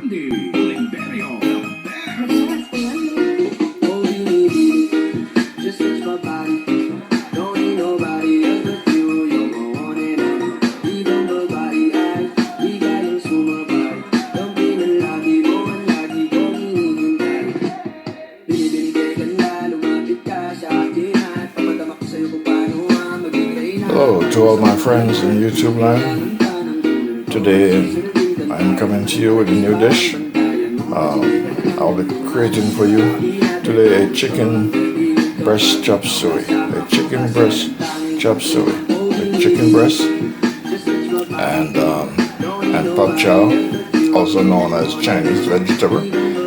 Hello to all my friends in YouTube land. Today I'm coming to you with a new dish. I'll be creating for you today a chicken breast chop suey. A chicken breast chop suey. A chicken breast and pop chow, also known as Chinese vegetable.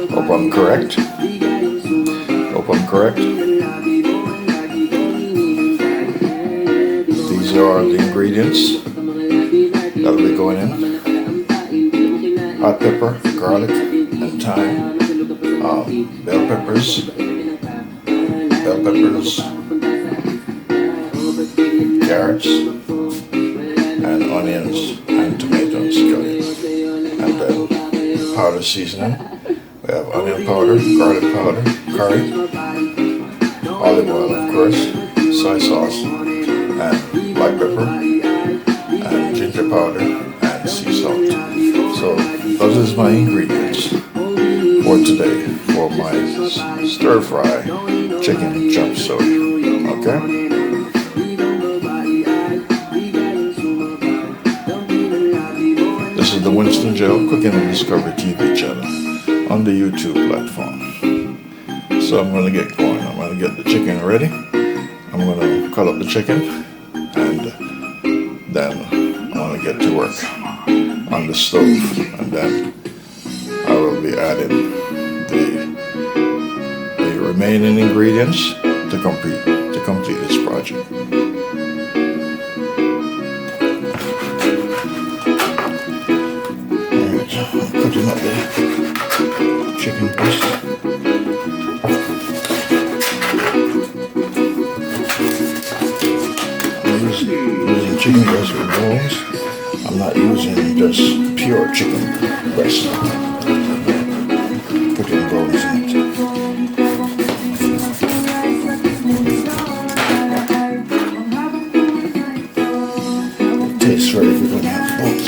Hope I'm correct. These are the ingredients that will be going in: hot pepper, garlic, and thyme, bell peppers, carrots, and onions and tomatoes, and then powder seasoning. We have onion powder, garlic powder, curry, olive oil, of course, soy sauce, and black pepper, and ginger powder, and sea salt. So those are my ingredients for today for my stir fry chicken chop suey. Okay? This is the Winston Joe Cooking and Discovery TV channel on the YouTube platform. So I'm going to get going. I'm going to get the chicken ready. I'm going to cut up the chicken, and then I'm going to get to work on the stove, and then I will be adding the remaining ingredients to complete this project. Alright, I'm cutting up the chicken breast. Using chicken breast with bones. I'm not using just pure chicken breast. Putting bones in it. It tastes very good when you have bones.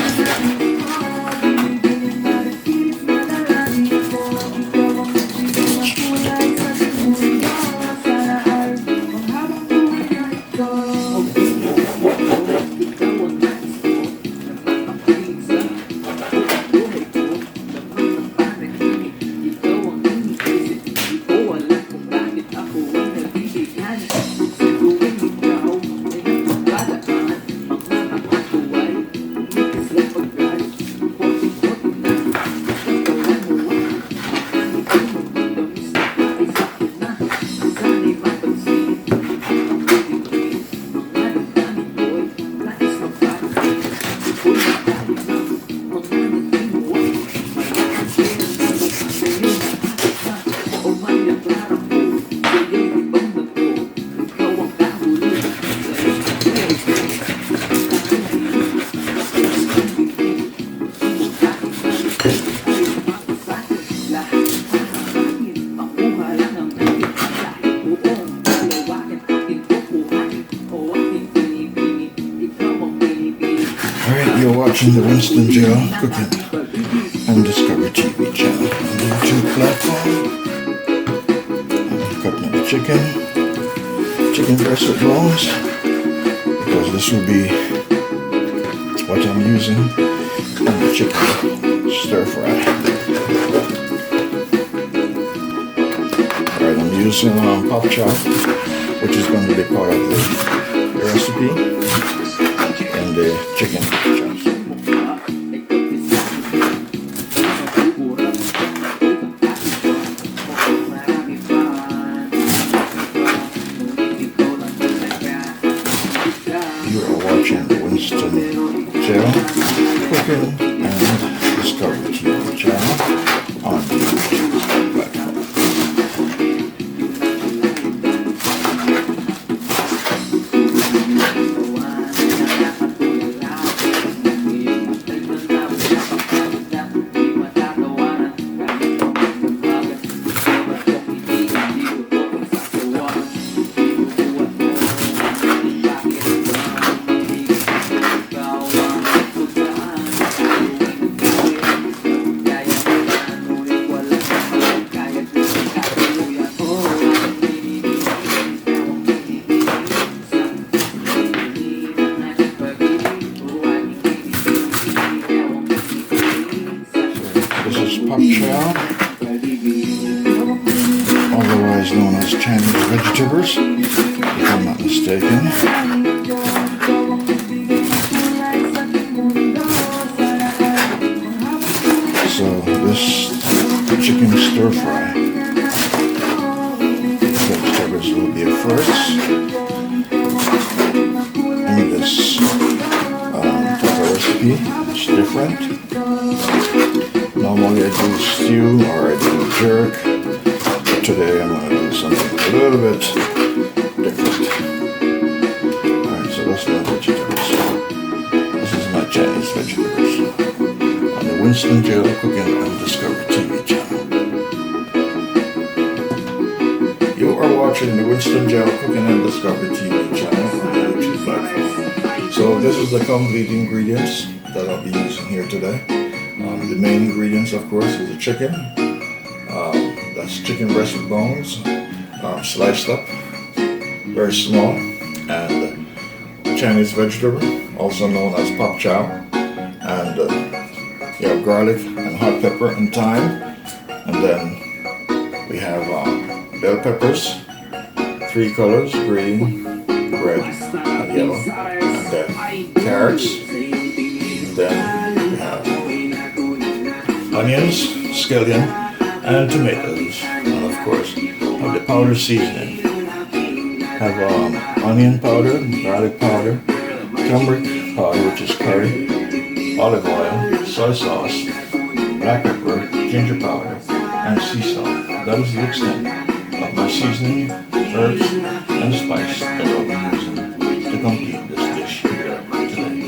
You're watching the Winston Joe Cooking and Discovery TV channel on the YouTube platform. I'm cutting up the chicken breast with bones, because this will be what I'm using on the chicken stir fry. Alright, I'm using pop chop, which is going to be part of the recipe, and the chicken chops. You are watching the Winston Joe Cooking and Discovery TV channel on the YouTube platform. This is pak choy, otherwise known as Chinese vegetables, if I'm not mistaken. So this chicken stir fry vegetables will be a first. And this type of recipe is different. Normally I do stew or I do jerk, but today I'm going to do something a little bit different. Alright, so that's my vegetables. This is my Chinese vegetables on the Winston Jail Cooking and Discovery TV channel. You are watching the Winston Jail Cooking and Discovery TV channel on the YouTube platform. So this is the complete ingredients that I'll be using here today. The main ingredients, of course, is the chicken. That's chicken breast with bones, sliced up, very small, and Chinese vegetable, also known as pak choy, and you have garlic and hot pepper and thyme, and then we have bell peppers, 3 colors, green, red, and yellow, and then carrots, and then we have onions, scallion, and tomatoes, and of course have the powder seasoning. Have onion powder, garlic powder, turmeric powder, which is curry, olive oil, soy sauce, black pepper, ginger powder, and sea salt. That is the extent of my seasoning, herbs, and spice that I'll be using to complete this dish here today.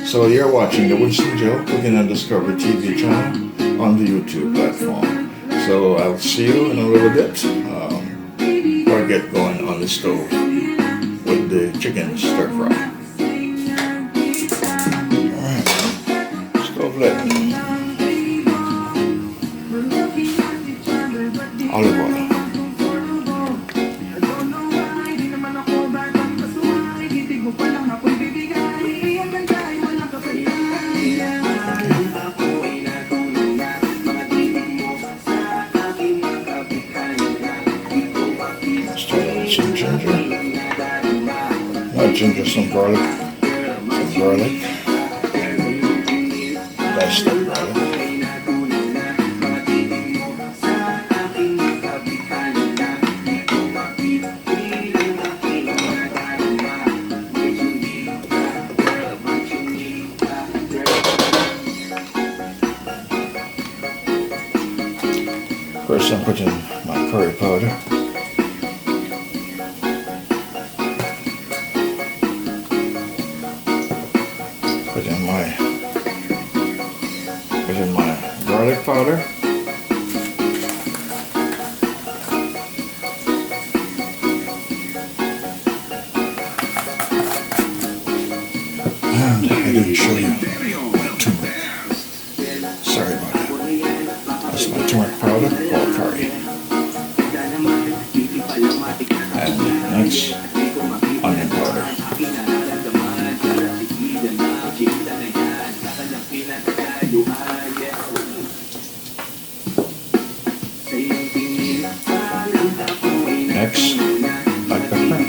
So you're watching the Winston Jail Cooking and Discovery TV channel on the YouTube platform. So I'll see you in a little bit before I get going on the stove with the chicken stir fry. Alright, stove lit. Olive oil. Some ginger, not ginger, some garlic, diced up garlic. First I'm putting my curry powder. Put in my garlic powder. And I didn't show you my turmeric. Sorry about that. That's my turmeric powder or curry. And next, onion powder. Next, black pepper.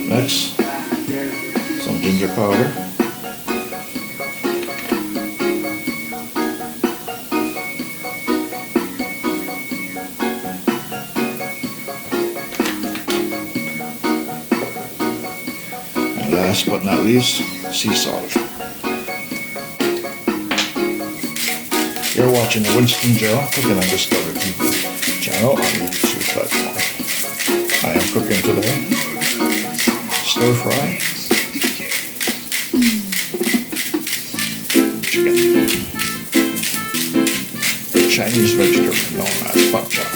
Next, some ginger powder. And last but not least, sea salt. You're watching the Winston Jail Cooking and Discovery TV channel on the YouTube platform. I am cooking today stir fry chicken, Chinese vegetable known as pak choy,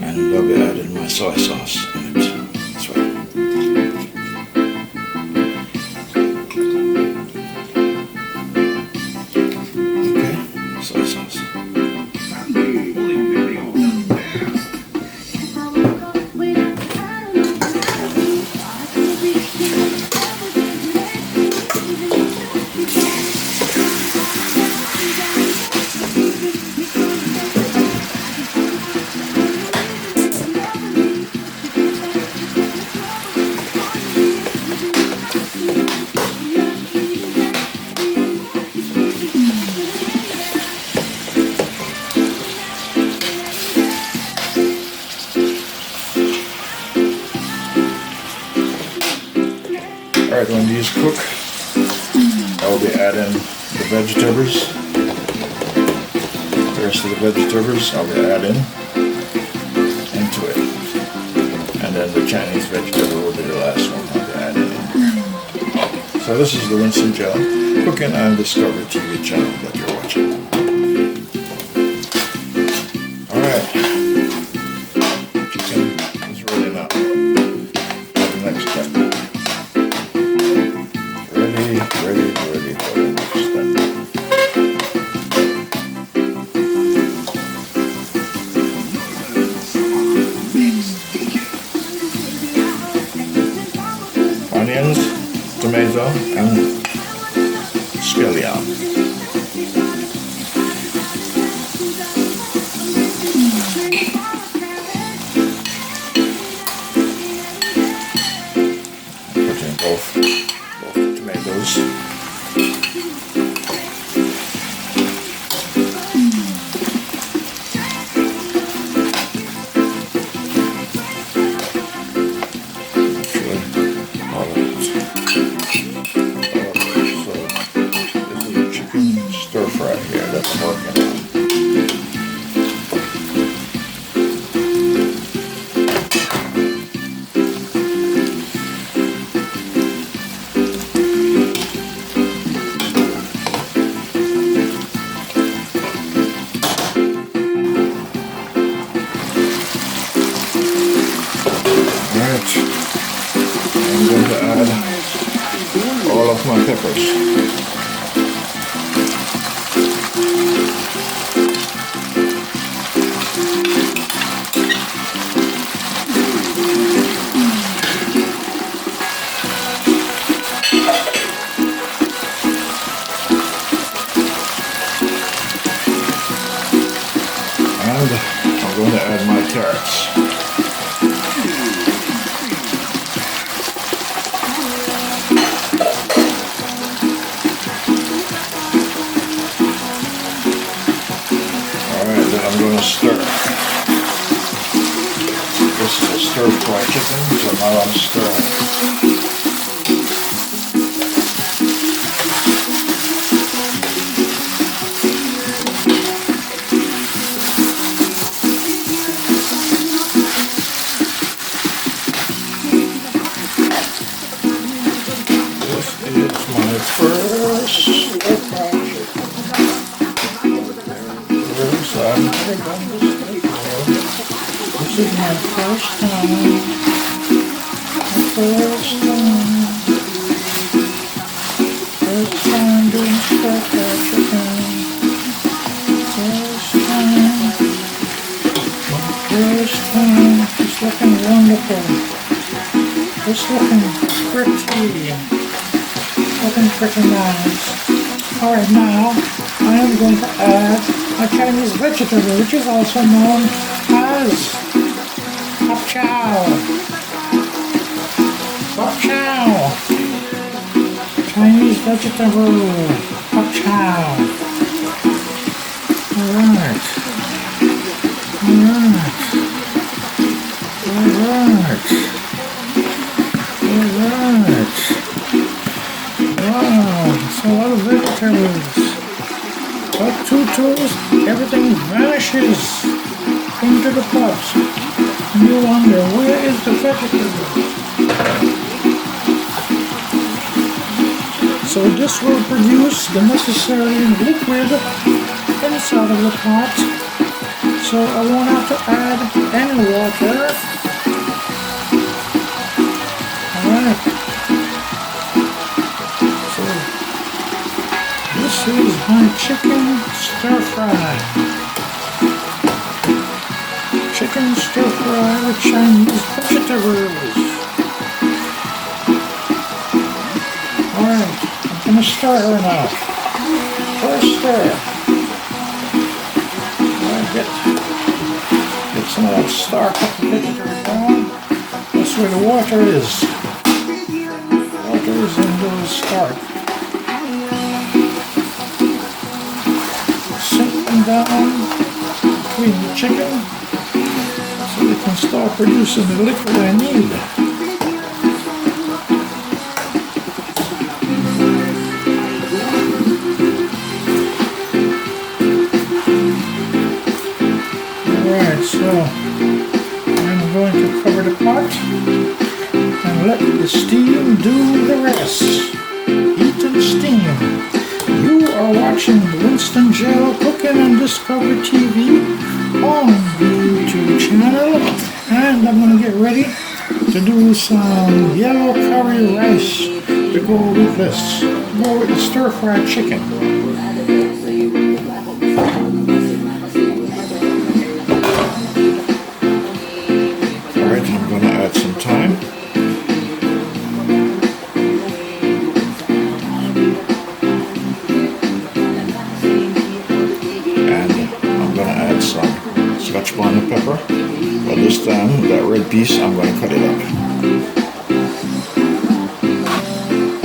and I'll be adding my soy sauce in it. That's right. Soy sauce. Alright, when these cook, I'll be adding the vegetables. The rest of the vegetables I'll be adding into it. And then the Chinese vegetable will be the last one I'll be adding in. So this is the Winston Gel Cooking and Discovery TV channel that you're watching. Alright. Chicken is ready now. The next step. Ready for the next step. Onions, tomato, and scallion. Put in both tomatoes. Stir fry here that I'm working on. Alright, I'm going to add all of my peppers. And I'm going to add my carrots. Alright, then I'm going to stir. This is a stir-fry chicken, so now I'm stirring. It's my first stir-fry chicken. This is my first time. First time doing stir-fry chicken. First time. It's looking wonderful. It's looking pretty nice. Alright, now I am going to add a Chinese vegetable, which is also known as bok chow. Bok chow. Chinese vegetable. Bok chow. Alright. Wow, it's a lot of vegetables. But everything vanishes into the pot. And you wonder, where is the vegetable? So this will produce the necessary liquid inside of the pot. So I won't have to add any water. Alright. This is my chicken stir-fry. Chicken stir-fry with Chinese vegetables. Alright, I'm going to stir her now. First stir. Get some of that starch up the vegetable down. That's where the water is. Water is in the starch. Down between the chicken so they can start producing the liquid I need. Alright, so I'm going to cover the pot and let the steam do the rest. Heat and steam. You are watching Winston Gel Cooking and Discovery TV on the YouTube channel, and I'm going to get ready to do some yellow curry rice to go with this. Go with the stir-fried chicken. Alright, I'm going to add some thyme. And I'm going to add some Scotch bonnet pepper. But this time, that red piece, I'm going to cut it up.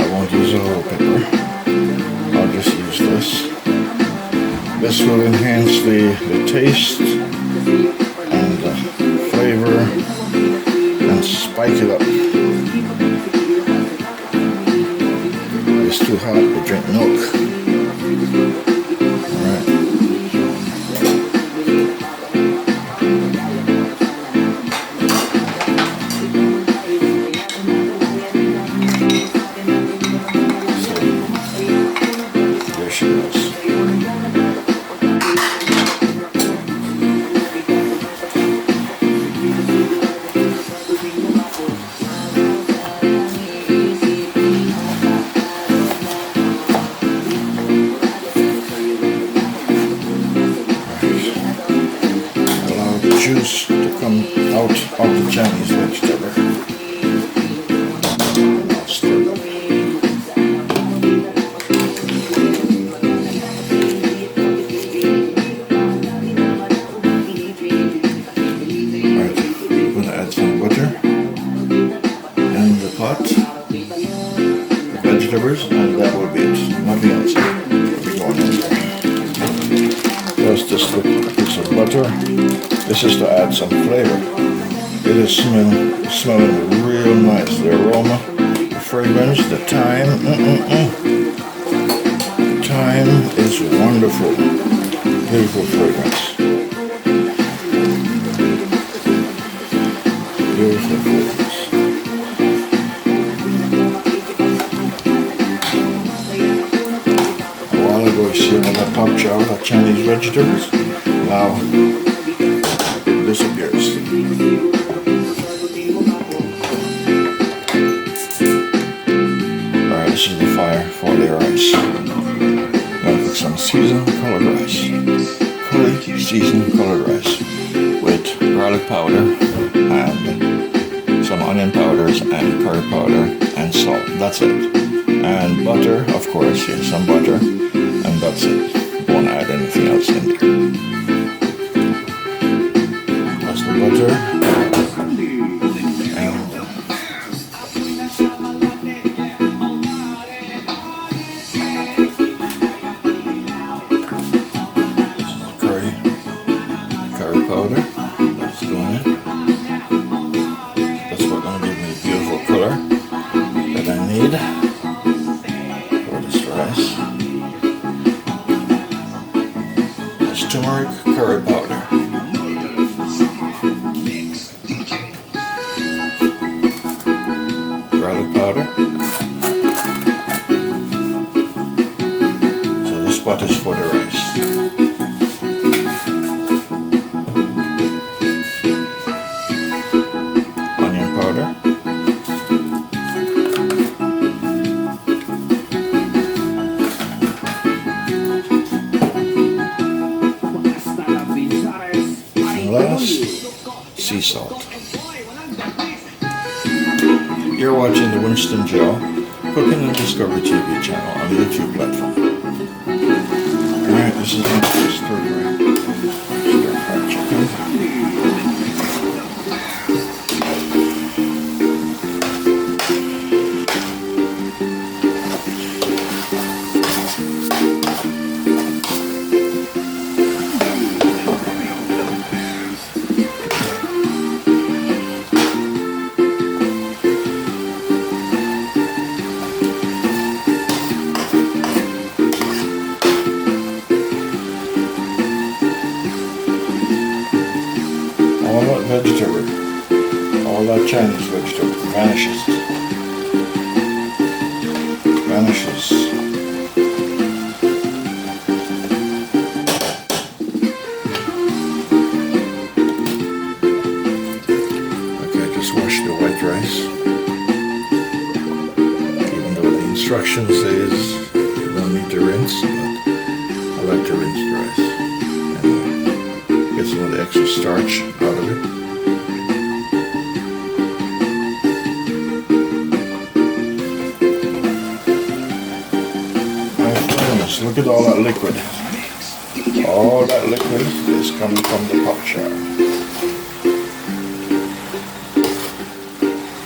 I won't use a whole pepper. I'll just use this. This will enhance the taste and the flavor and spike it up. If it's too hot, we drink milk. Alright. Juice to come out of the Chinese vegetable. I'll stir it up. Alright, I'm going to add some butter in the pot, the vegetables, and that will be it. Nothing else will be going in there. There's this little piece of butter. This is to add some flavor. It is smelling real nice. The aroma, the fragrance, the thyme. The thyme is wonderful. Beautiful fragrance. Beautiful fragrance. A while ago, I see when I popped out the Chinese vegetables. Now, disappears. Alright, this is the fire for the rice. Now cook some seasoned colored rice. Curry seasoned colored rice with garlic powder and some onion powders and curry powder and salt. That's it. And butter, of course, yes, some butter, and that's it. Won't add anything else in there. Butter and curry powder. That's going in. That's what's going to give me the beautiful color that I need for this rice. That's turmeric curry powder. Garlic powder. So this pot is for the rice. Onion powder. And last, sea salt. You're watching the Winston Gel Cooking and Discovery TV channel on the YouTube platform. Alright, this is the stir-fried chicken. all that vegetable, all that Chinese vegetable vanishes. Okay, just wash the white rice. Even though the instruction says you don't need to rinse, but I like to rinse the rice. Anyway, get some of the extra starch out of it. Look at all that liquid. All that liquid is coming from the pot jar.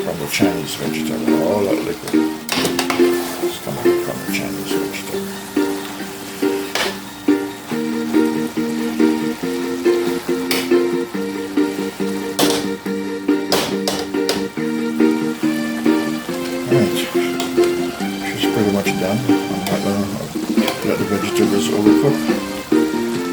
From the Chinese vegetable. All that liquid is coming from the Chinese vegetable. Alright. She's pretty much done. I'm not gonna let the vegetables overcook.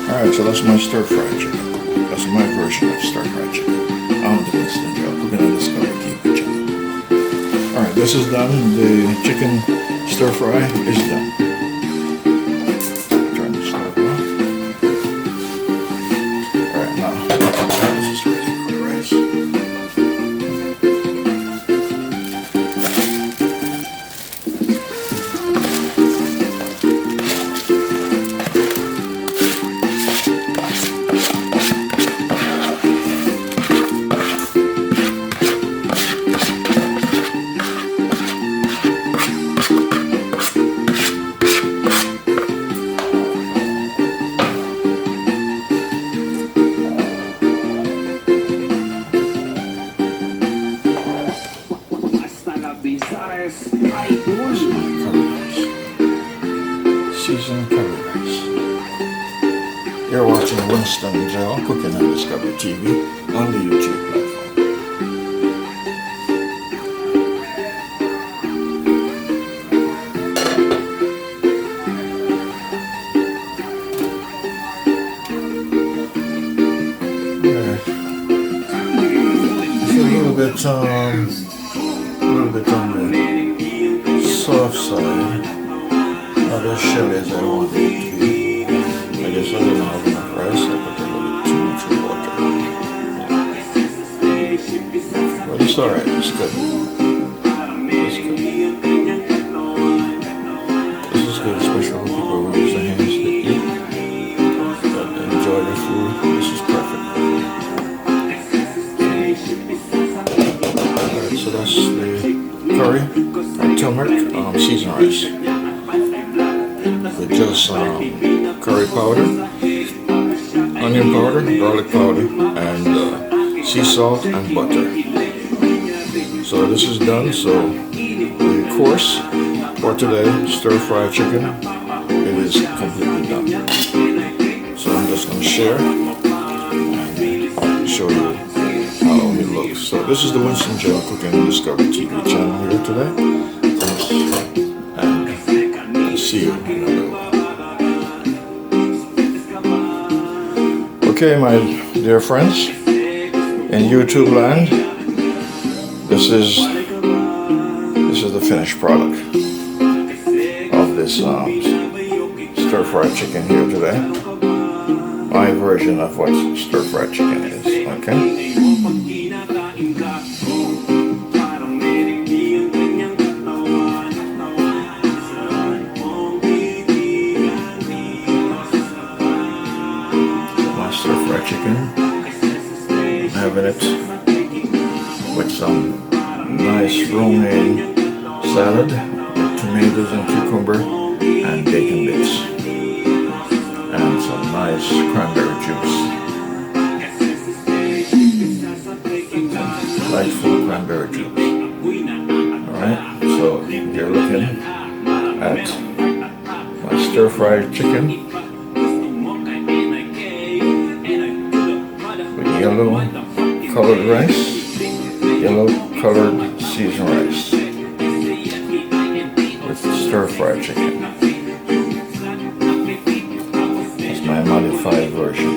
Alright, so that's my stir-fried chicken. That's my version of stir-fried chicken. I'm the instant job. We're gonna discover TV channel. Alright, this is done. The chicken stir-fry is done. Turn the stove off. Alright, now this is ready for the rice. Seasoned curry rice. You're watching Winston and Joe Cooking and Discovery TV on the YouTube platform. It's a little bit on the soft side. Not as shelly as I want it to be. I guess I didn't have enough rice. I put a little bit too much water. But it's alright, it's good. It's good. This is good, especially when people who use their hands to eat, that enjoy their food. This is perfect. Alright, so that's the curry, or turmeric, seasoned rice. With just curry powder, onion powder, garlic powder, and sea salt and butter. So this is done. So the course for today, stir-fried chicken, it is completely done. So I'm just going to share and show you how it looks. So this is the Winston Joe Cooking and Discovery TV channel here today. And see you in another one. Okay, my dear friends, in YouTube land, this is the finished product of this stir-fried chicken here today. My version of what stir-fried chicken is. Okay. Stir-fried chicken, having it with some nice romaine salad with tomatoes and cucumber and bacon bits and some nice cranberry juice, delightful cranberry juice. Alright, so you're looking at my stir-fried chicken, yellow colored rice, yellow colored seasoned rice with stir-fried chicken. That's my modified version.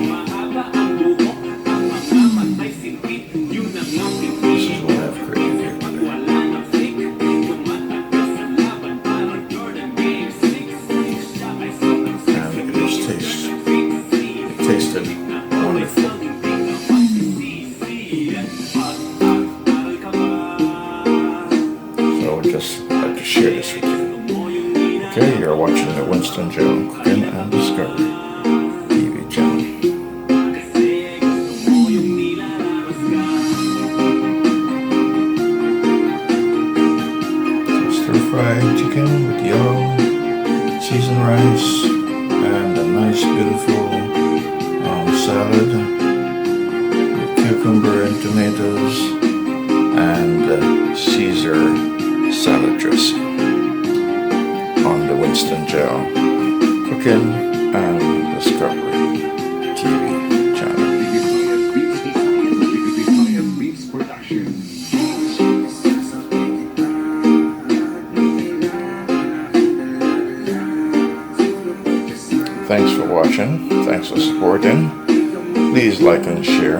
watching the Winston Joe Cooking and Discovery TV channel. Stir-fried chicken with yellow seasoned rice and a nice beautiful salad with cucumber and tomatoes and Caesar salad dressing on the Winston Joe Cooking and Discovery TV channel. Thanks for watching. Thanks for supporting. Please like and share.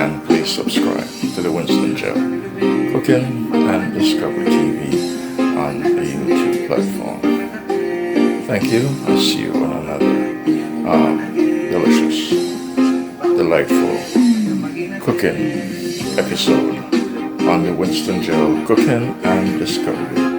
And please subscribe to the Winston Joe Cooking and Discovery TV on the YouTube platform. Thank you. I'll see you on another delicious, delightful cooking episode on the Winston Joe Cooking and Discovery